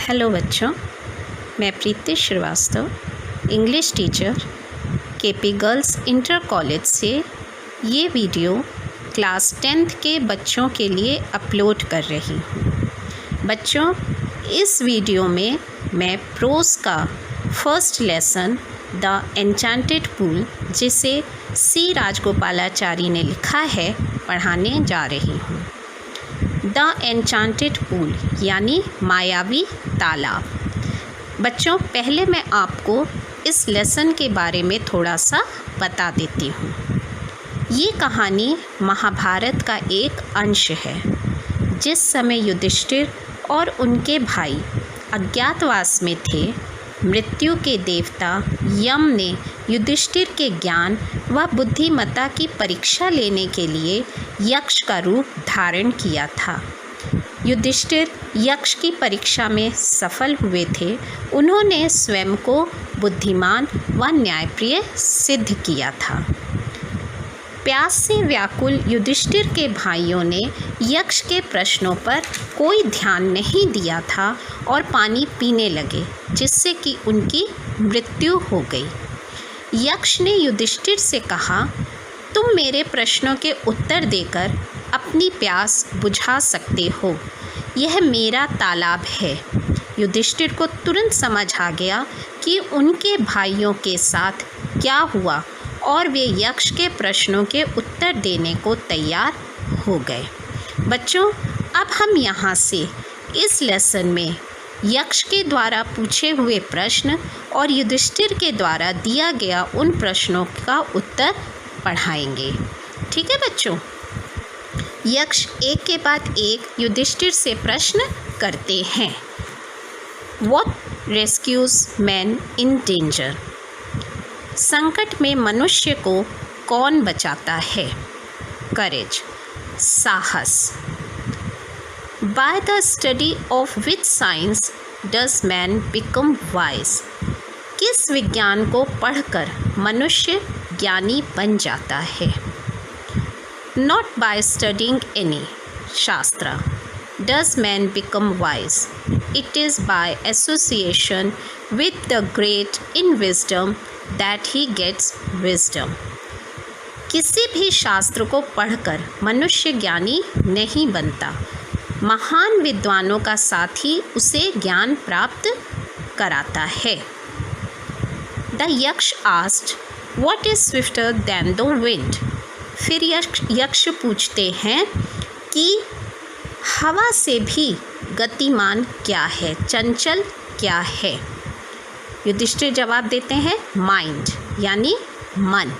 Hello बच्चों, मैं Preeti Srivastava English teacher KP girls inter college से ये वीडियो क्लास 10th के बच्चों के लिए अपलोड कर रही हूँ। बच्चों, इस वीडियो में मैं प्रोज़ का first lesson the enchanted pool, जिसे सी राजगोपालाचारी ने लिखा है, पढ़ाने जा रही हूँ। द एन्चेंटेड पूल यानी मायावी तालाब। बच्चों, पहले मैं आपको इस लेसन के बारे में थोड़ा सा बता देती हूँ। ये कहानी महाभारत का एक अंश है। जिस समय युधिष्ठिर और उनके भाई अज्ञातवास में थे, मृत्यु के देवता यम ने युधिष्ठिर के ज्ञान व बुद्धिमत्ता की परीक्षा लेने के लिए यक्ष का रूप धारण किया था। युधिष्ठिर यक्ष की परीक्षा में सफल हुए थे। उन्होंने स्वयं को बुद्धिमान व न्यायप्रिय सिद्ध किया था। प्यास से व्याकुल युधिष्ठिर के भाइयों ने यक्ष के प्रश्नों पर कोई ध्यान नहीं दिया था और पानी पीने लगे, जिससे कि उनकी मृत्यु हो गई। यक्ष ने युधिष्ठिर से कहा, तुम मेरे प्रश्नों के उत्तर देकर अपनी प्यास बुझा सकते हो। यह मेरा तालाब है। युधिष्ठिर को तुरंत समझ आ गया कि उनके भाइयों के साथ क्या हुआ और वे यक्ष के प्रश्नों के उत्तर देने को तैयार हो गए। बच्चों, अब हम यहाँ से इस लेसन में यक्ष के द्वारा पूछे हुए प्रश्न और युधिष्ठिर के द्वारा दिया गया उन प्रश्नों का उत्तर पढ़ाएंगे। ठीक है बच्चों? यक्ष एक के बाद एक युधिष्ठिर से प्रश्न करते हैं। What rescues men in danger? संकट में मनुष्य को कौन बचाता है? करेज, साहस। By the study of which science does man become wise? किस विज्ञान को पढ़कर मनुष्य ज्ञानी बन जाता है? Not by studying any शास्त्र does man become wise. It is by association with the great in wisdom that he gets wisdom. किसी भी शास्त्र को पढ़कर मनुष्य ज्ञानी नहीं बनता। महान विद्वानों का साथ ही उसे ज्ञान प्राप्त कराता है। The यक्ष asked, What is swifter than the wind? फिर यक्ष पूछते हैं कि हवा से भी गतिमान क्या है, चंचल क्या है? युधिष्ठिर जवाब देते हैं, माइंड यानी मन।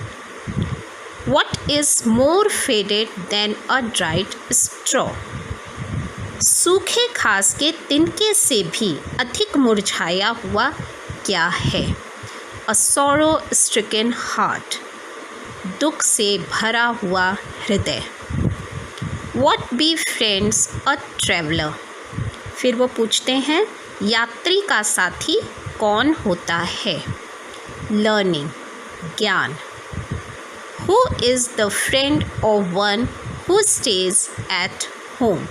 What is more faded than a dried straw? सूखे घास के तिनके से भी अधिक मुरझाया हुआ क्या है? A sorrow stricken heart, दुख से भरा हुआ हृदय। What befriends a traveler? फिर वो पूछते हैं, यात्री का साथी कौन होता है? Learning, ज्ञान। Who is the friend of one who stays at home?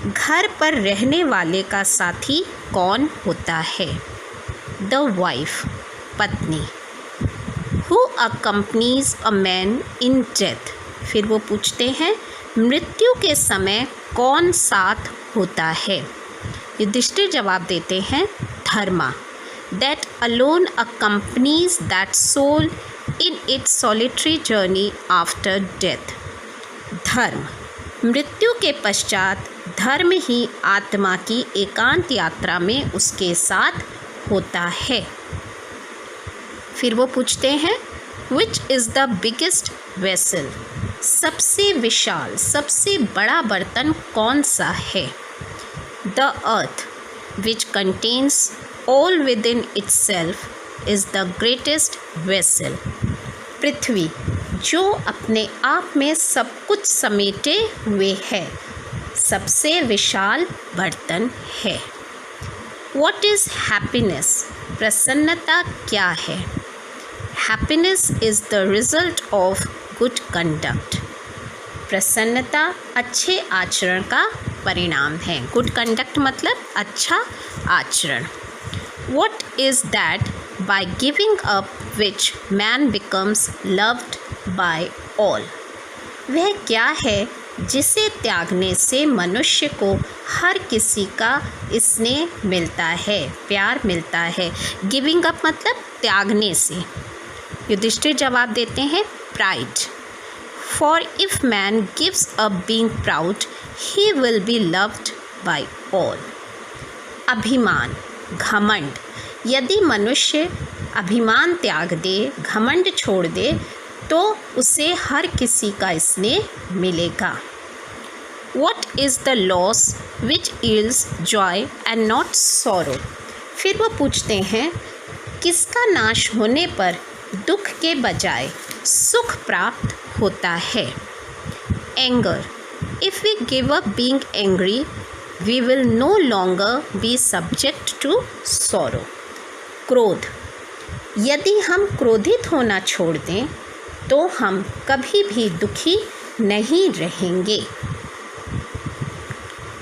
घर पर रहने वाले का साथी कौन होता है? The wife, पत्नी। Who accompanies a man in death? फिर वो पूछते हैं, मृत्यु के समय कौन साथ होता है? युधिष्ठिर जवाब देते हैं, धर्मा, that alone accompanies that soul in its solitary journey after death. धर्म, मृत्यु के पश्चात धर्म ही आत्मा की एकांत यात्रा में उसके साथ होता है। फिर वो पूछते हैं, Which is the biggest vessel? सबसे विशाल, सबसे बड़ा बर्तन कौन सा है? The earth, which contains all within itself, is the greatest vessel. पृथ्वी, जो अपने आप में सब कुछ समेटे हुए है, सबसे विशाल बर्तन है। What is happiness? प्रसन्नता क्या है? Happiness is the result of good conduct. प्रसन्नता अच्छे आचरण का परिणाम है। गुड कंडक्ट मतलब अच्छा आचरण। What is that by giving up which man becomes loved by all? वह क्या है जिसे त्यागने से मनुष्य को हर किसी का स्नेह मिलता है, प्यार मिलता है। गिविंग अप मतलब त्यागने से। युधिष्ठिर जवाब देते हैं pride. For if man gives up being proud, he will be loved by all. अभिमान, घमंड। यदि मनुष्य अभिमान त्याग दे, घमंड छोड़ दे, तो उसे हर किसी का स्नेह मिलेगा। What is the loss which yields joy and not sorrow? फिर वो पूछते हैं किसका नाश होने पर दुख के बजाय सुख प्राप्त होता है। Anger. If we give up being angry, we will no longer be subject to sorrow. क्रोध। यदि हम क्रोधित होना छोड़ दें तो हम कभी भी दुखी नहीं रहेंगे।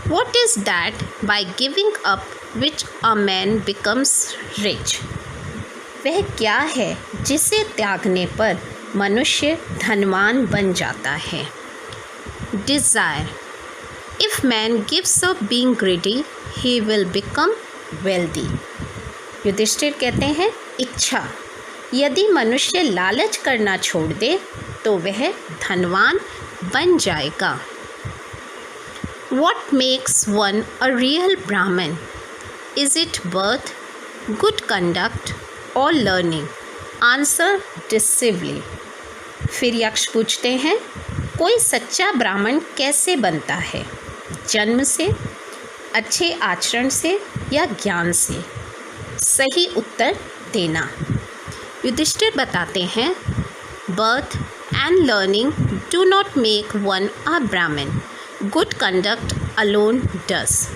What is that by giving up which a man becomes rich? वह क्या है जिसे त्यागने पर मनुष्य धनवान बन जाता है। Desire. If man gives up being greedy, he will become wealthy. Yudhishthir कहते हैं इच्छा। यदि मनुष्य लालच करना छोड़ दे तो वह धनवान बन जाएगा। What makes one a real Brahmin? Is it birth, good conduct or learning? Answer decisively. फिर यक्ष पूछते हैं कोई सच्चा ब्राह्मण कैसे बनता है, जन्म से, अच्छे आचरण से या ज्ञान से? सही उत्तर देना। युधिष्ठिर बताते हैं birth and learning do not make one a Brahmin, good conduct alone डस।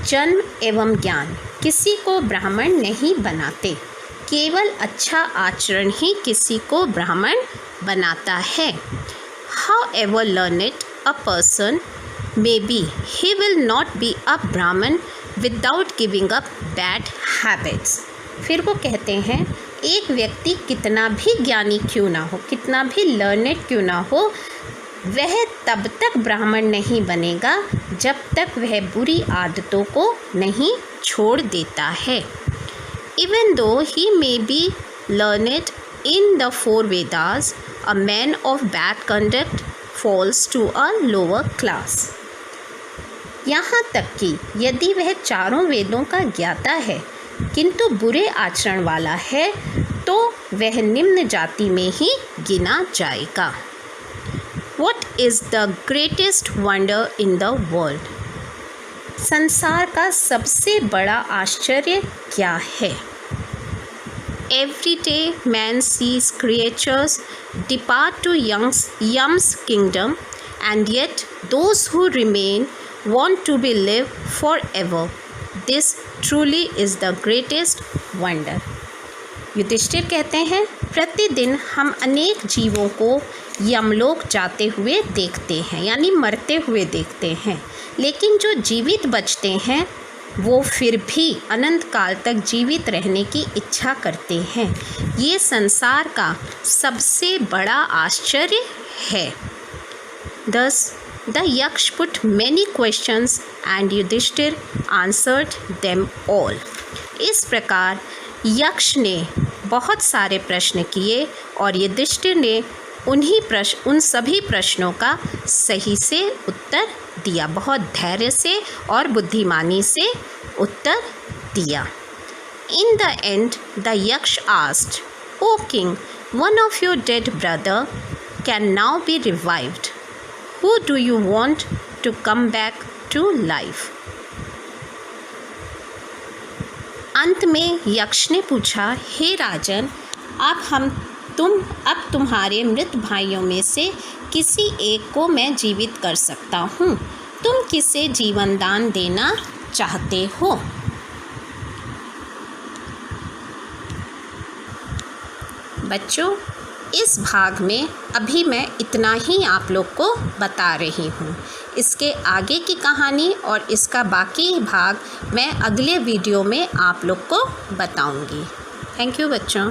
जन्म एवं ज्ञान किसी को ब्राह्मण नहीं बनाते, केवल अच्छा आचरण ही किसी को ब्राह्मण बनाता है। However learned a person may be, he will not be a Brahmin without giving up bad habits. फिर वो कहते हैं एक व्यक्ति कितना भी ज्ञानी क्यों ना हो, कितना भी लर्नेड क्यों ना हो, वह तब तक ब्राह्मण नहीं बनेगा जब तक वह बुरी आदतों को नहीं छोड़ देता है। Even though he may be learned in the 4 Vedas, a man of bad conduct falls to a lower class. यहाँ तक कि यदि वह चारों वेदों का ज्ञाता है किंतु बुरे आचरण वाला है तो वह निम्न जाति में ही गिना जाएगा। What is the greatest wonder in the world? संसार का सबसे बड़ा आश्चर्य क्या है? Every day man sees creatures depart to Yam's kingdom, and yet those who remain want to be live forever. This truly is the greatest wonder. Yudhishthir कहते हैं प्रतिदिन हम अनेक जीवों को यमलोक जाते हुए देखते हैं, यानी मरते हुए देखते हैं, लेकिन जो जीवित बचते हैं वो फिर भी अनंत काल तक जीवित रहने की इच्छा करते हैं। ये संसार का सबसे बड़ा आश्चर्य है। Thus, the Yaksh put many questions and Yudhishthir answered them all. इस प्रकार यक्ष ने बहुत सारे प्रश्न किए और युधिष्ठिर ने उन सभी प्रश्नों का सही से उत्तर दिया, बहुत धैर्य से और बुद्धिमानी से उत्तर दिया। In the end, the Yaksh asked, "O king, one of your dead brother can now be revived. Who do you want to come back to life?" अंत में यक्ष ने पूछा, हे राजन, अब तुम्हारे मृत भाइयों में से किसी एक को मैं जीवित कर सकता हूँ, तुम किसे जीवन दान देना चाहते हो? बच्चों, इस भाग में अभी मैं इतना ही आप लोग को बता रही हूँ। इसके आगे की कहानी और इसका बाकी भाग मैं अगले वीडियो में आप लोग को बताऊँगी। थैंक यू बच्चों।